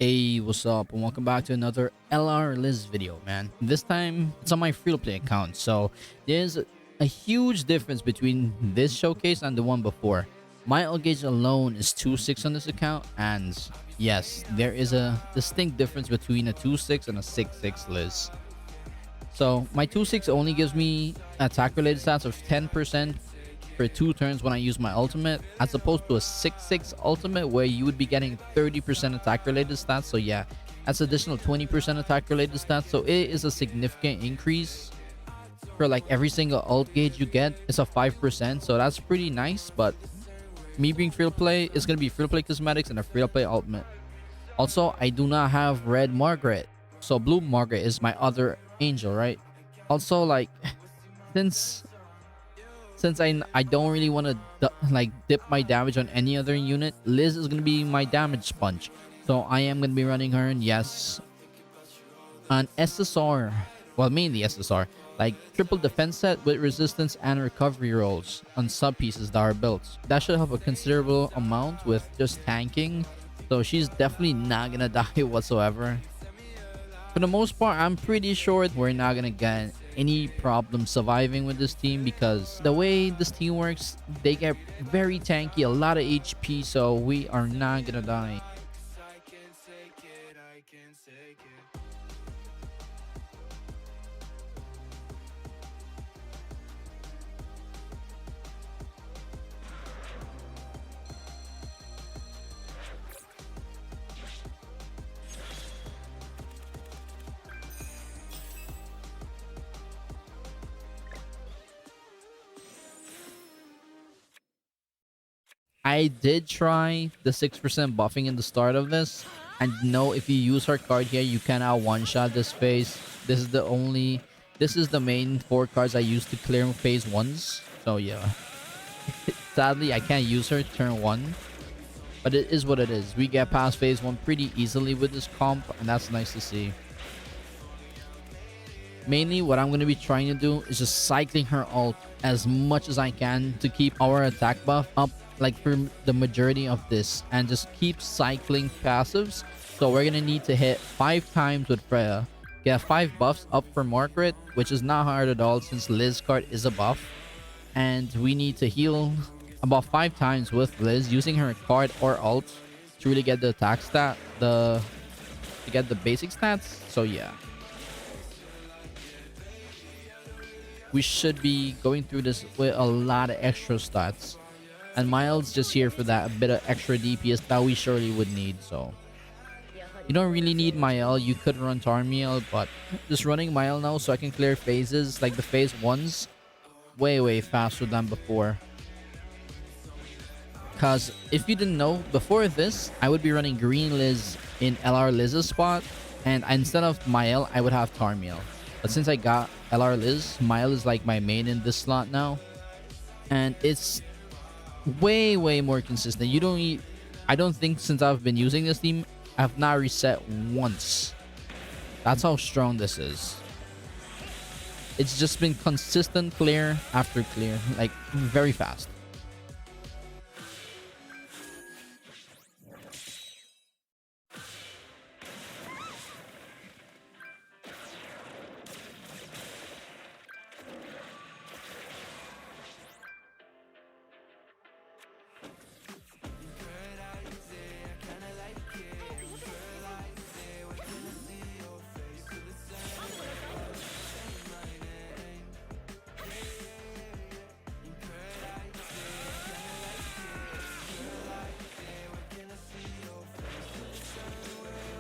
Hey, what's up? And welcome back to another LR Liz video, man. This time, it's on my free-to-play account, so there's a huge difference between this showcase and the one before. My ult gauge alone is 2.6 on this account, and yes, there is a distinct difference between a 2.6 and a 6.6 Liz. So my 2.6 only gives me attack-related stats of 10% for 2 turns when I use my ultimate, as opposed to a 6.6 ultimate where you would be getting 30% attack related stats. So yeah, that's additional 20% attack related stats. So it is a significant increase for like every single ult gauge you get. It's a 5%, so that's pretty nice. But me being free to play, it's gonna be free to play cosmetics and a free to play ultimate. Also, I do not have red Margaret, so blue Margaret is my other angel, right? Also, like since I don't really want to like dip my damage on any other unit, Liz is gonna be my damage sponge. So I am gonna be running her, and yes, an SSR, well, mainly SSR, like triple defense set with resistance and recovery rolls on sub pieces that are built. That should have a considerable amount with just tanking. So she's definitely not gonna die whatsoever. For the most part, I'm pretty sure we're not gonna get any problem surviving with this team, because the way this team works, they get very tanky, a lot of HP, so we are not gonna die. I did try the 6% buffing in the start of this, and no, if you use her card here, you cannot one-shot this phase. This is the main 4 cards I use to clear phase 1s. So yeah, sadly I can't use her turn 1, but it is what it is. We get past phase 1 pretty easily with this comp, and that's nice to see. Mainly what I'm going to be trying to do is just cycling her ult as much as I can to keep our attack buff up, like for the majority of this, and just keep cycling passives. So we're going to need to hit 5 times with Freya, get 5 buffs up for Margaret, which is not hard at all since Liz card is a buff, and we need to heal about 5 times with Liz using her card or ult to really get the attack stat, to get the basic stats. So yeah, we should be going through this with a lot of extra stats, and Miles just here for that, a bit of extra DPS that we surely would need. So you don't really need Mael, you could run Tarmiel, but just running Mael now so I can clear phases like the phase 1s way faster than before. Because if you didn't know, before this I would be running green Liz in LR Liz's spot, and instead of Mael I would have Tarmiel. But since I got LR Liz, Mael is like my main in this slot now, and it's way more consistent. You don't need, I don't think since I've been using this team I've not reset once. That's how strong this is. It's just been consistent clear after clear, like very fast.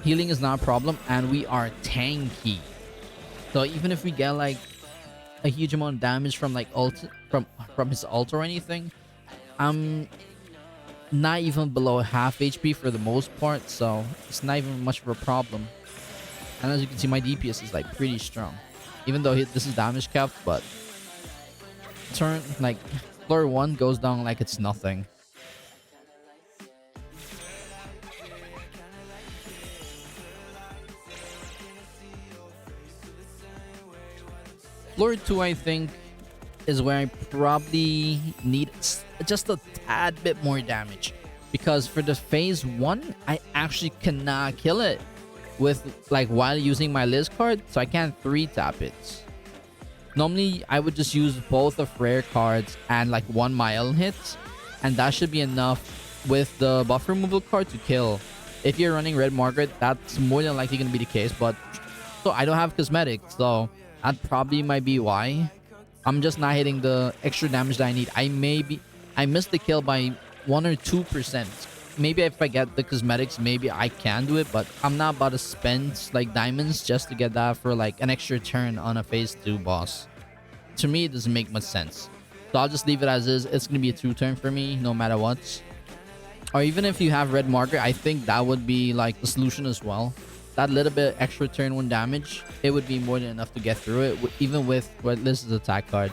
Healing is not a problem, and we are tanky. So even if we get like a huge amount of damage from like ult, from his ult or anything, I'm not even below half HP for the most part, so it's not even much of a problem. And as you can see, my DPS is like pretty strong, even though this is damage capped. But turn like floor 1 goes down like it's nothing. Floor 2, I think, is where I probably need just a tad bit more damage. because for the phase 1 I actually cannot kill it with like while using my Liz card, so I can't 3-tap it. Normally I would just use both of rare cards and like one mile hit, and that should be enough with the buff removal card to kill. If you're running Red Margaret, that's more than likely gonna be the case, but so I don't have cosmetics, so that probably might be why I'm just not hitting the extra damage that I need. I missed the kill by 1 or 2%. Maybe if I get the cosmetics, maybe I can do it, but I'm not about to spend like diamonds just to get that for like an extra turn on a phase 2 boss. To me, it doesn't make much sense. So I'll just leave it as is. It's gonna be a 2-turn for me no matter what. Or even if you have Red Margaret, I think that would be like the solution as well. That little bit extra turn 1 damage, it would be more than enough to get through it, even with Redless's attack card.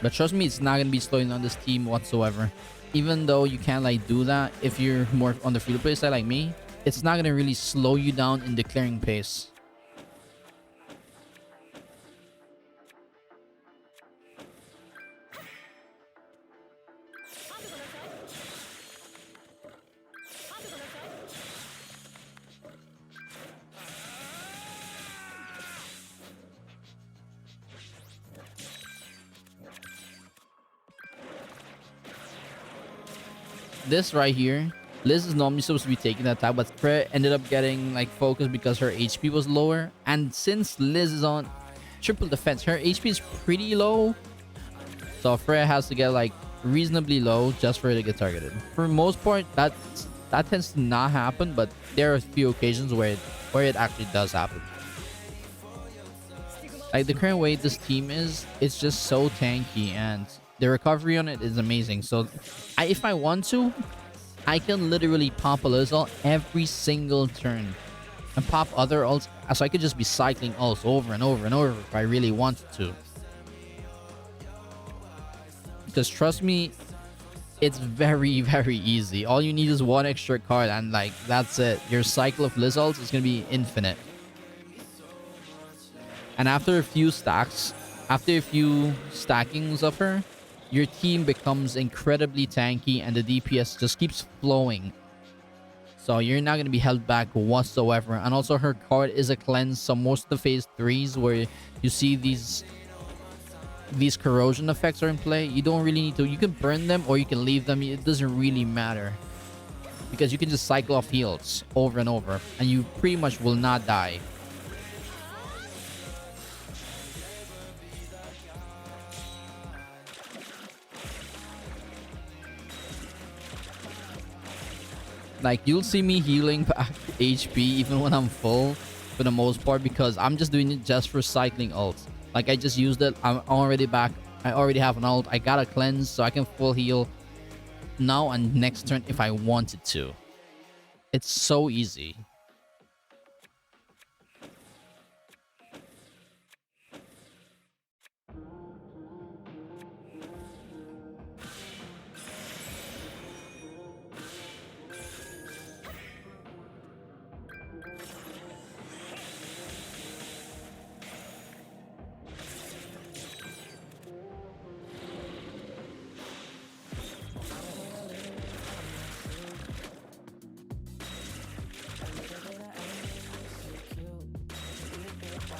But trust me, it's not gonna be slowing down this team whatsoever. Even though you can't like do that if you're more on the free-to-play side like me, it's not gonna really slow you down in the clearing pace. This right here, Liz is normally supposed to be taking that attack, but Freya ended up getting like focused because her HP was lower. And since Liz is on triple defense, her HP is pretty low, so Freya has to get like reasonably low just for her to get targeted. For the most part, that tends to not happen, but there are a few occasions where it actually does happen. Like the current way this team is, it's just so tanky, and the recovery on it is amazing. So if I want to, I can literally pop a Liz ult every single turn and pop other ults, so I could just be cycling ults over and over and over if I really wanted to. Because trust me, it's very, very easy. All you need is one extra card and like that's it. Your cycle of Liz ults is gonna be infinite. And after a few stacks, after a few stackings of her, your team becomes incredibly tanky and the DPS just keeps flowing. So you're not going to be held back whatsoever. And also her card is a cleanse, so most of the phase 3s where you see these corrosion effects are in play, you don't really need to. You can burn them or you can leave them. It doesn't really matter, because you can just cycle off heals over and over and you pretty much will not die. Like, you'll see me healing back HP even when I'm full for the most part, because I'm just doing it just for cycling ults. Like, I just used it. I'm already back. I already have an ult. I got a cleanse, so I can full heal now and next turn if I wanted to. It's so easy.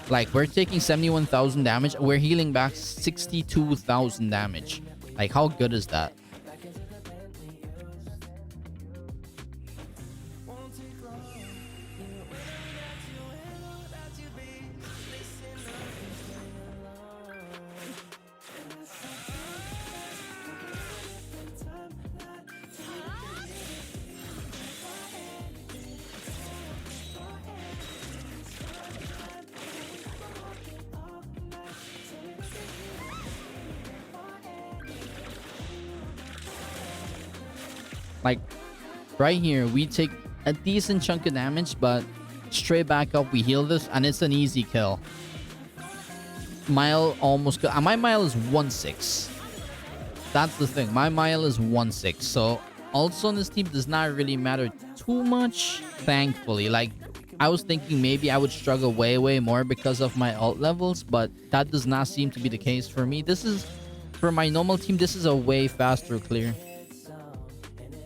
Like, we're taking 71,000 damage. We're healing back 62,000 damage. Like, how good is that? Like, right here, we take a decent chunk of damage, but straight back up, we heal this, and it's an easy kill. Mile almost... my mile is 1-6. That's the thing. My mile is 1-6. So, also on this team does not really matter too much, thankfully. Like, I was thinking maybe I would struggle way, way more because of my ult levels, but that does not seem to be the case for me. This is... For my normal team, this is a way faster clear.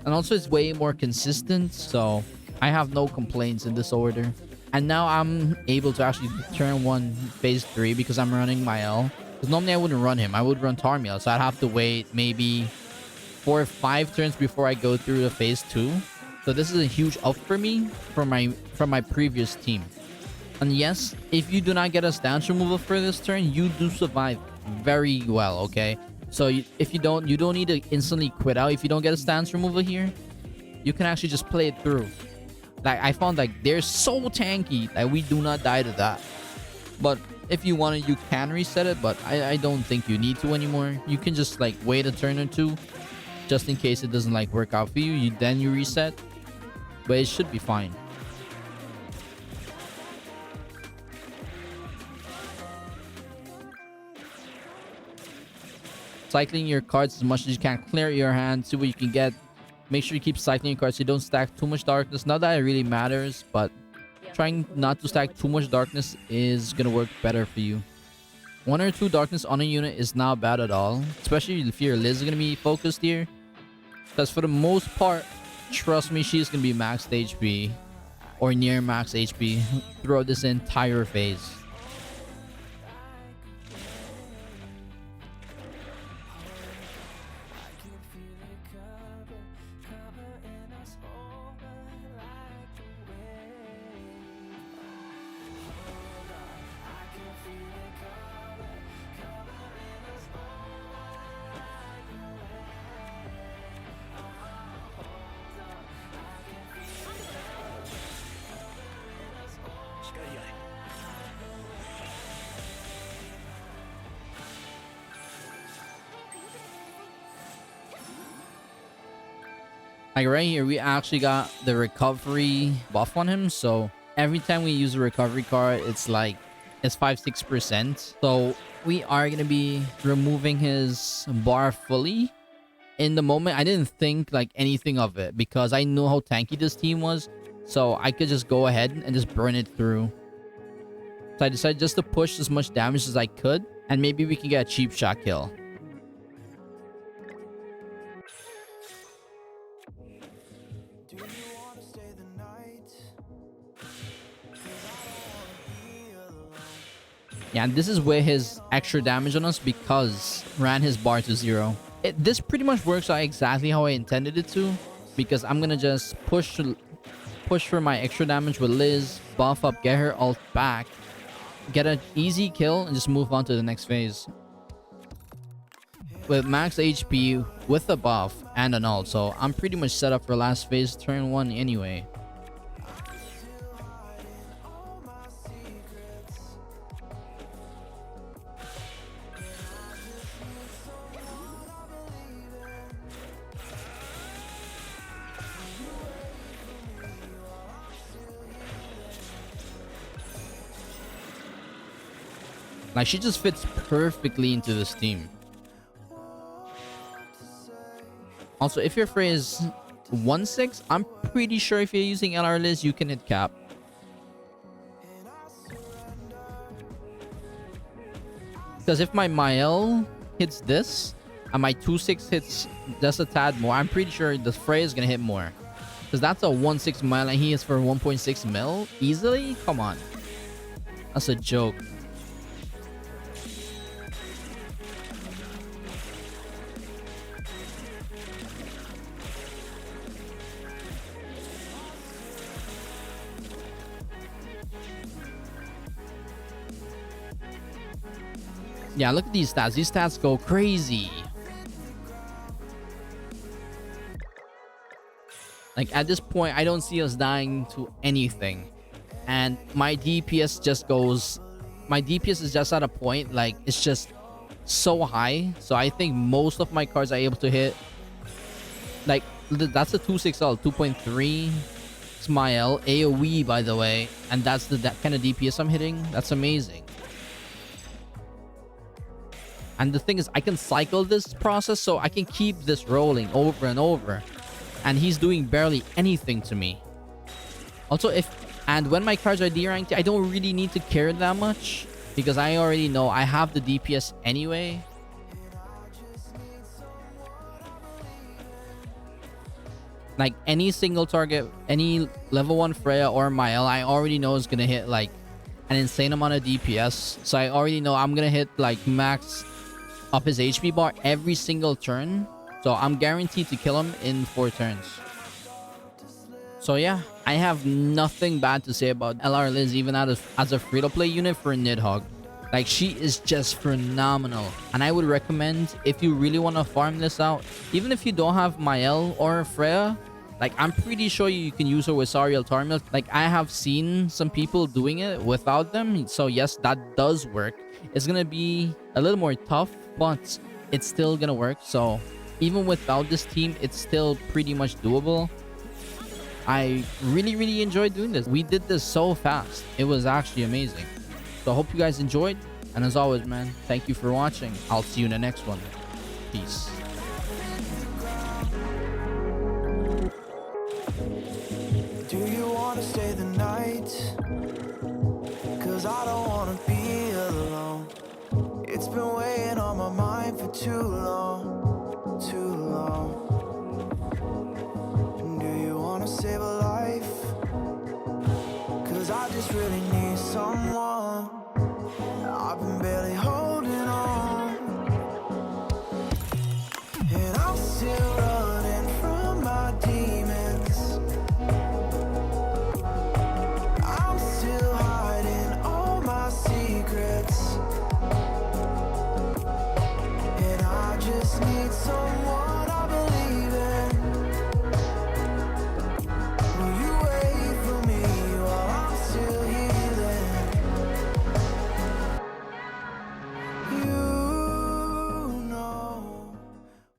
And also it's way more consistent, so I have no complaints in this order. And now I'm able to actually turn 1 phase 3 because I'm running my L. Because normally I wouldn't run him, I would run Tarmiel, so I'd have to wait maybe 4 or 5 turns before I go through the phase 2. So this is a huge up for me from my previous team. And yes, if you do not get a stance removal for this turn, you do survive very well, okay? So if you don't need to instantly quit out. If you don't get a stance removal here, you can actually just play it through. Like, I found like they're so tanky that we do not die to that. But if you want to, you can reset it, but I don't think you need to anymore. You can just like wait a turn or two just in case it doesn't like work out for you. Then you reset, but it should be fine. Cycling your cards as much as you can. Clear your hand, see what you can get. Make sure you keep cycling your cards so you don't stack too much darkness. Not that it really matters, but trying not to stack too much darkness is gonna work better for you. 1 or 2 darkness on a unit is not bad at all, especially if your Liz is gonna be focused here. Because for the most part, trust me, she's gonna be maxed HP or near max HP throughout this entire phase. Like right here, we actually got the recovery buff on him. So every time we use a recovery card, it's 5-6%. So we are going to be removing his bar fully. In the moment, I didn't think like anything of it because I knew how tanky this team was. So I could just go ahead and just burn it through. So I decided just to push as much damage as I could. And maybe we can get a cheap shot kill. Yeah, and this is where his extra damage on us because ran his bar to 0. This pretty much works out exactly how I intended it to, because I'm gonna just push for my extra damage with Liz, buff up, get her ult back, get an easy kill, and just move on to the next phase. With max HP, with a buff, and an ult, so I'm pretty much set up for last phase, turn 1 anyway. Like, she just fits perfectly into this team. Also, if your Frey is 1-6, I'm pretty sure if you're using LR Liz, you can hit cap. Because if my Mael hits this, and my 2-6 hits just a tad more, I'm pretty sure the Frey is going to hit more. Because that's a 1-6 Mael, and he is for 1.6 mil easily? Come on. That's a joke. Yeah, look at these stats. These stats go crazy. Like, at this point, I don't see us dying to anything. And my DPS just goes... My DPS is just at a point, like, it's just so high. So I think most of my cards are able to hit. Like, that's a 2.6L, 2.3 Smile, AoE, by the way. And that's that kind of DPS I'm hitting. That's amazing. And the thing is, I can cycle this process, so I can keep this rolling over and over. And he's doing barely anything to me. Also, when my cards are D-ranked, I don't really need to care that much, because I already know I have the DPS anyway. Like any single target, any level 1 Freya or Mael, I already know is gonna hit like an insane amount of DPS. So I already know I'm gonna hit like max up his HP bar every single turn. So I'm guaranteed to kill him in 4 turns. So yeah, I have nothing bad to say about LR Liz, even as a free-to-play unit for Nidhoggr. Like, she is just phenomenal. And I would recommend, if you really want to farm this out, even if you don't have Mael or Freya, like, I'm pretty sure you can use her with Sariel Tarmil. Like, I have seen some people doing it without them. So yes, that does work. It's gonna be a little more tough, but it's still gonna work. So even without this team, it's still pretty much doable. I really enjoyed doing this. We did this so fast. It was actually amazing. So I hope you guys enjoyed. And as always, man, thank you for watching. I'll see you in the next one. Peace. Do you wanna stay the night? Cause I don't wanna be alone. It's been weighing on my mind for too long, too long. Do you wanna save a life? Cause I just really need someone